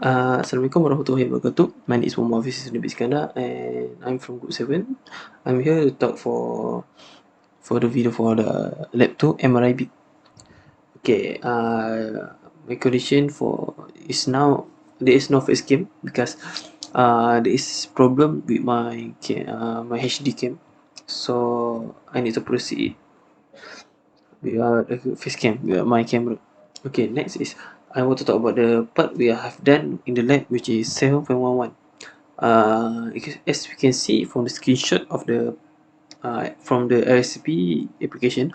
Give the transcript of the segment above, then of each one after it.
Assalamualaikum warahmatullahi wabarakatuh. My name is Muhammad Hafiz Iskandar and I'm from Group 7. I'm here to talk for the video for the Lab2 MRIB. Okay, my condition for is now there is no face cam because there is problem with my HD cam, so I need to proceed with the face cam with my camera. Okay, next is I want to talk about the part we have done in the lab, which is 7.11. As we can see from the screenshot of the from the recipe application,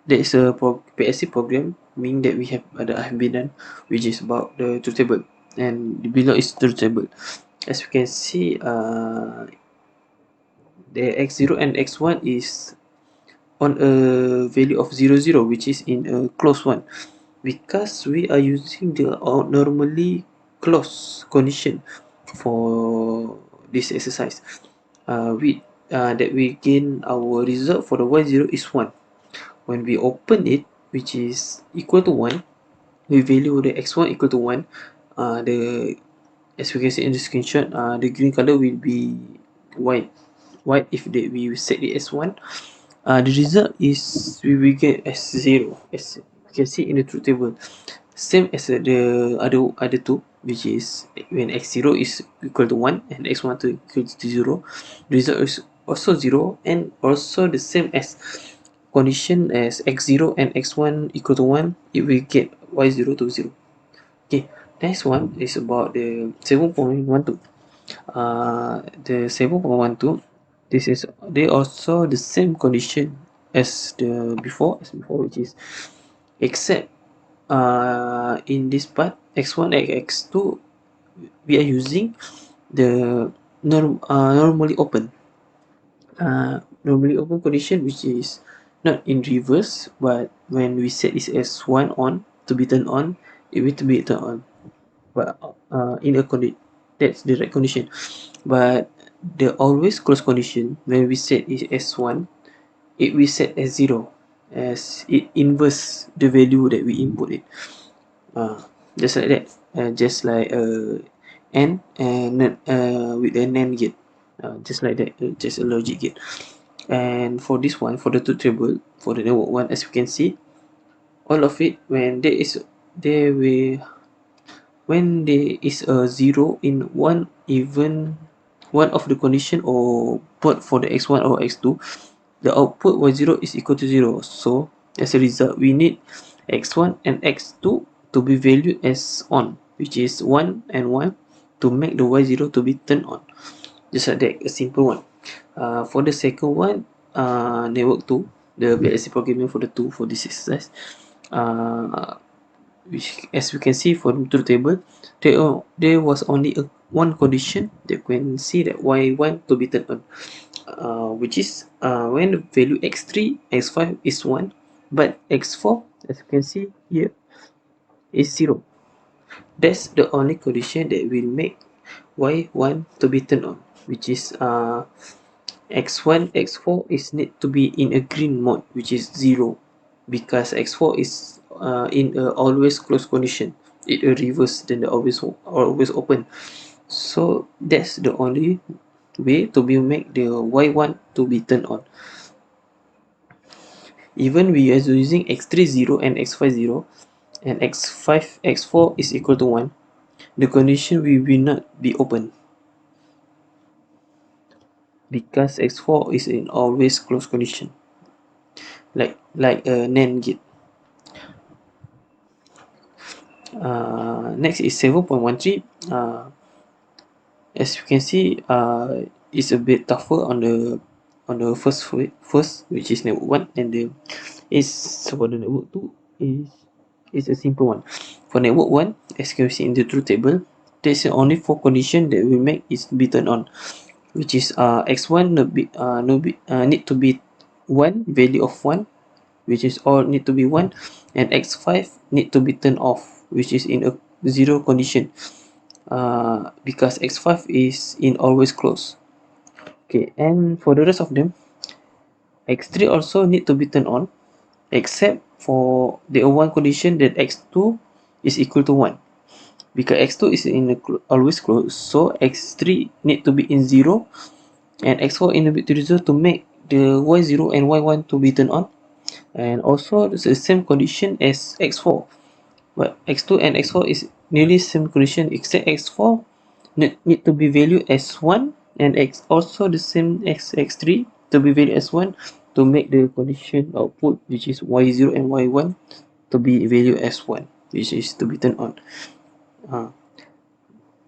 there is a PSC program meaning that we have that have been done, which is about the truth table, and below is truth table. As we can see, the x0 and x1 is on a value of 0, which is in a closed one, because we are using the normally closed condition for this exercise. That we gain our result for the y0 is 1. When we open it, which is equal to 1, we value the x1 equal to 1. The As we can see in the screenshot, the green color will be white if we set it as 1. The result is we will get as 0, as you can see in the truth table, same as the other two, which is when x0 is equal to 1 and x1 to equal to 0, the result is also 0, and also the same as condition as x0 and x1 equal to 1, it will get y0 to 0. Okay, next one is about the 7.12. The 7.12, this is they also the same condition as before, which is except in this part x1 and x2 we are using the normally open condition, which is not in reverse, but when we set this as 1 on to be turned on, it will to be turned on, but in a that's the right condition. But the always close condition, when we set it as 1, it will set as 0, as it inverse the value that we input it. Just like that, just like and with a NAND gate, just like that, just a logic gate. And for this one, for the truth table, for the network one, as you can see, all of it, when there is a 0 in one, even one of the condition or port for the x1 or x2, the output y0 is equal to 0. So as a result, we need x1 and x2 to be valued as on, which is 1 and 1, to make the y0 to be turned on. Just like that, a simple one. For the second one, network 2, the BLC programming for the 2 for this exercise, which, as we can see from the table, there was only one condition that we can see that y1 to be turned on, which is when the value x3, x5 is 1, but x4, as you can see here, is 0. That's the only condition that will make y1 to be turned on, which is x1, x4 is need to be in a green mode, which is 0, because x4 is in a always closed condition. It will reverse, then the always open. So that's the only way to be make the y1 to be turned on. Even we are using x3 0 and x5 0 and x5 x4 is equal to 1, the condition will not be open, because x4 is in always closed condition, like a NAND gate. Next is 7.13. As you can see, it's a bit tougher on the first, which is network 1, and the is for the network 2 is a simple one. For network 1, as you can see in the truth table, there's only 4 conditions that we make is be turned on, which is x1 need to be 1, value of 1, which is all need to be 1, and x5 need to be turned off, which is in a 0 condition, because x5 is in always close. Okay, and for the rest of them, x3 also need to be turned on, except for the one condition that x2 is equal to 1. because x2 is in a always closed, so x3 need to be in 0 and x4 in a bit to 0 to make the y0 and y1 to be turned on. And also it's the same condition as x4, but x2 and x4 is nearly same condition, except x4 need to be valued as 1 and x also the same as x3 to be valued as 1 to make the condition output, which is y0 and y1, to be valued as 1, which is to be turned on.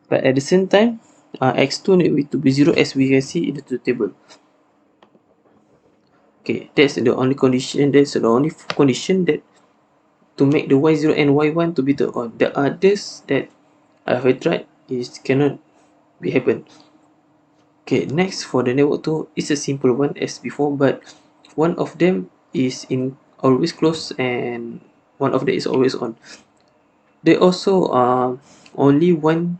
But at the same time, x2 need to be 0, as we can see in the table. Okay, that's the only condition, that to make the y0 and y1 to be turned on. The others that I have tried is cannot be happen. Okay, next for the network 2, it's a simple one as before, but one of them is in always closed and one of them is always on. They also only one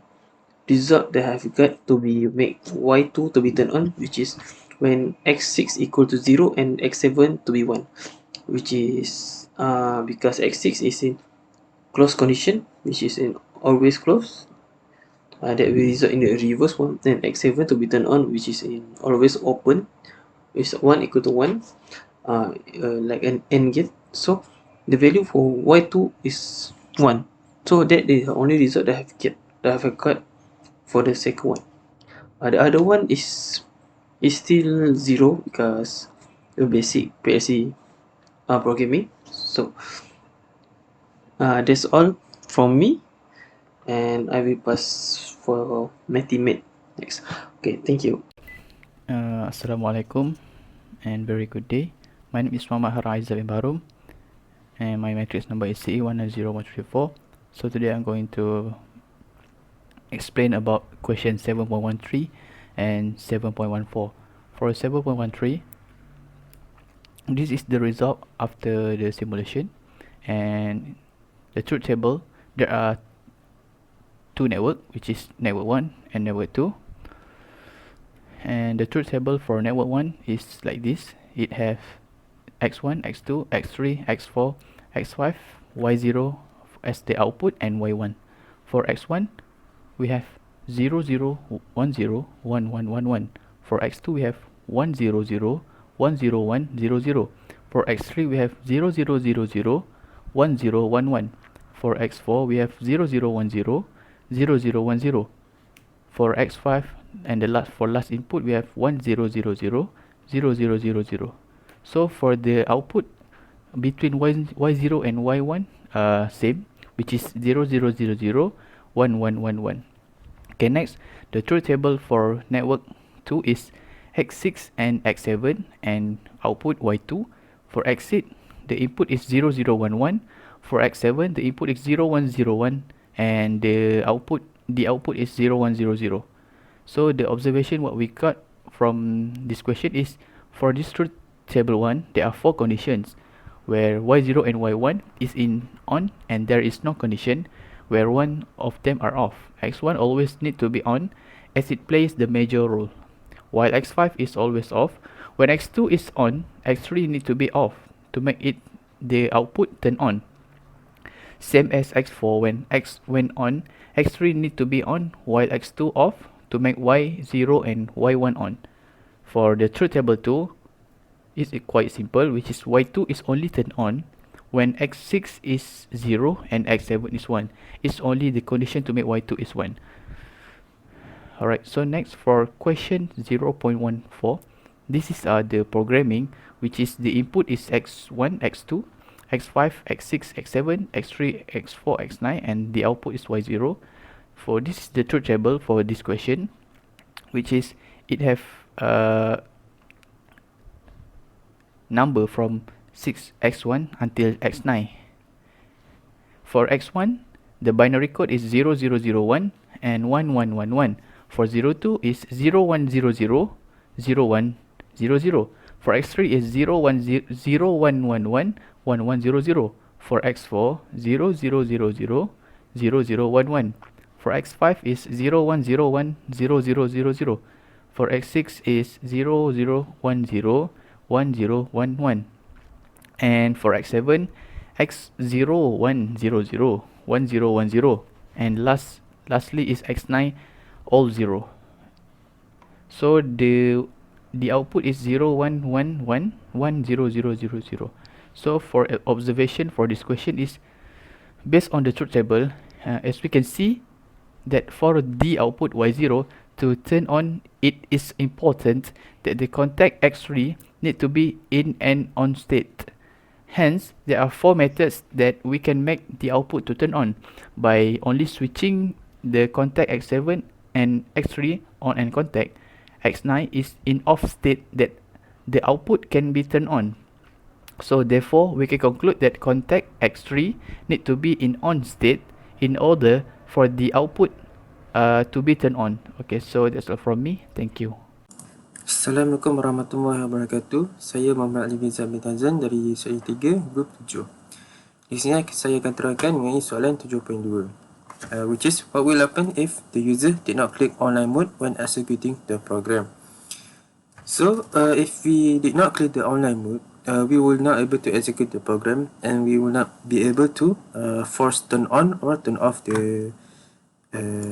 result that I've got to be make y2 to be turned on, which is when x6 equal to 0 and x7 to be 1, which is because x6 is in closed condition, which is in always closed, that will result in the reverse one. Then x7 to be turned on, which is in always open, is 1 equal to 1, like an AND gate. So the value for y2 is 1. So that is the only result that I have got for the second one. The other one is still 0 because the basic PLC programming. So that's all from me, and I will pass for my teammate next. Okay, thank you. Assalamualaikum and very good day. My name is Muhammad Harizal bin Barum and my matrix number is CE190134. So today I'm going to explain about question 7.13 and 7.14. For 7.13, this is the result after the simulation, and the truth table, there are two networks, which is network 1 and network 2. And the truth table for network 1 is like this. It have x1, x2, x3, x4, x5, y0 as the output, and y1. For x1, we have 0, 0, 1, 0, 1, 1, 1, 1. For x2, we have 1, 0, 0, 1, 0, 1, 0, 0. For x3, we have 0, 0, 0, 0, 1, 0, 1, 1. For x4, we have 0, 0, 1, 0, 0, 0, 1, 0. For x5 and the last input, we have 1, 0, 0, 0, 0, 0, 0, 0. So for the output between y0 and y1, same, which is 0, 0, 0, 0, 1, 1, 1, 1. Okay, next, the truth table for network 2 is x6 and x7 and output y2. For x6, the input is 0, 0, 1, 1. For x7, the input is 0, 1, 0, 1, and the output is 0, 1, 0, 0. So the observation what we got from this question is, for this truth table 1, there are 4 conditions where y0 and y1 is in on, and there is no condition where one of them are off. x1 always need to be on as it plays the major role, while x5 is always off. When x2 is on, x3 need to be off to make it the output turn on. Same as x4, when when on, x3 need to be on while x2 off to make y0 and y1 on. For the truth table 2, it's quite simple, which is y2 is only turned on when x6 is 0 and x7 is 1. It's only the condition to make y2 is 1. Alright, so next for question 0.14, this is the programming, which is the input is x1, x2, x5, x6, x7, x3, x4, x9, and the output is y0. For this is the truth table for this question, which is it have number from 6x1 until x9. For x1, the binary code is 0001 and 1111. For 02 is 0100, 0100. For x3 is 0111, 1100. For x4, 0000, 0011. For x5 is 0101, 0000. For x6 is 0010, 1011. And for x7, x0100, 1010. and lastly is x9 all 0. So the output is 0 1 1 1 1 0 0 0 0. So for observation for this question is based on the truth table, as we can see that for the output y0 to turn on, it is important that the contact x3 need to be in and on state. Hence, there are 4 methods that we can make the output to turn on by only switching the contact x7 and x3 on and contact. x9 is in off state that the output can be turned on. So therefore, we can conclude that contact x3 need to be in on state in order for the output to be turned on. Okay, so that's all from me. Thank you. Assalamualaikum warahmatullahi wabarakatuh. Saya Muhammad Ali bin Zabid Hazan dari seri 3, grup 7. Di sini saya akan terangkan mengenai soalan 7.2, which is what will happen if the user did not click online mode when executing the program. So, if we did not click the online mode, we will not able to execute the program, and we will not be able to force turn on or turn off the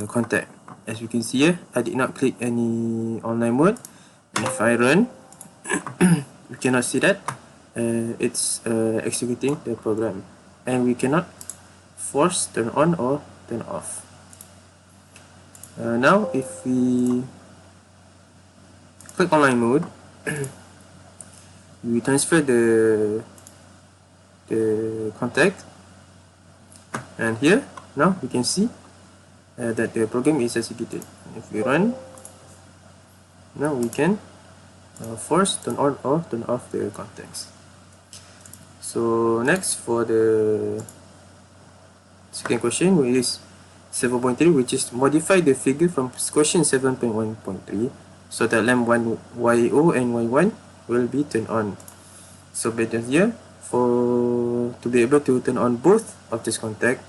contact. As you can see here, I did not click any online mode. And if I run, we cannot see that it's executing the program, and we cannot force turn on or turn off. Now if we click online mode, we transfer the contact, and here now we can see that the program is executed. If we run, now we can force turn on or turn off the contacts. So next, for the second question, which is 7.3, which is modify the figure from question 7.1.3 so that lamp 1 YO and Y1 will be turned on. So better here, to be able to turn on both of this contact,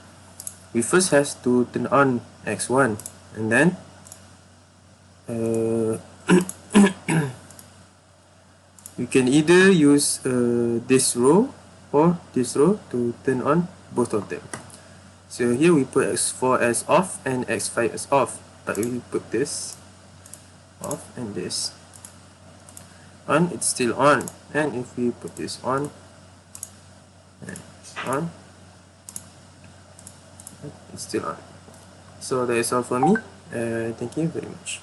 we first has to turn on X1, and then we can either use this row or this row to turn on both of them. So here we put X4 as off and X5 as off, but we put this off and this on, it's still on. And if we put this on and on, it's still on. So that is all for me. Thank you very much.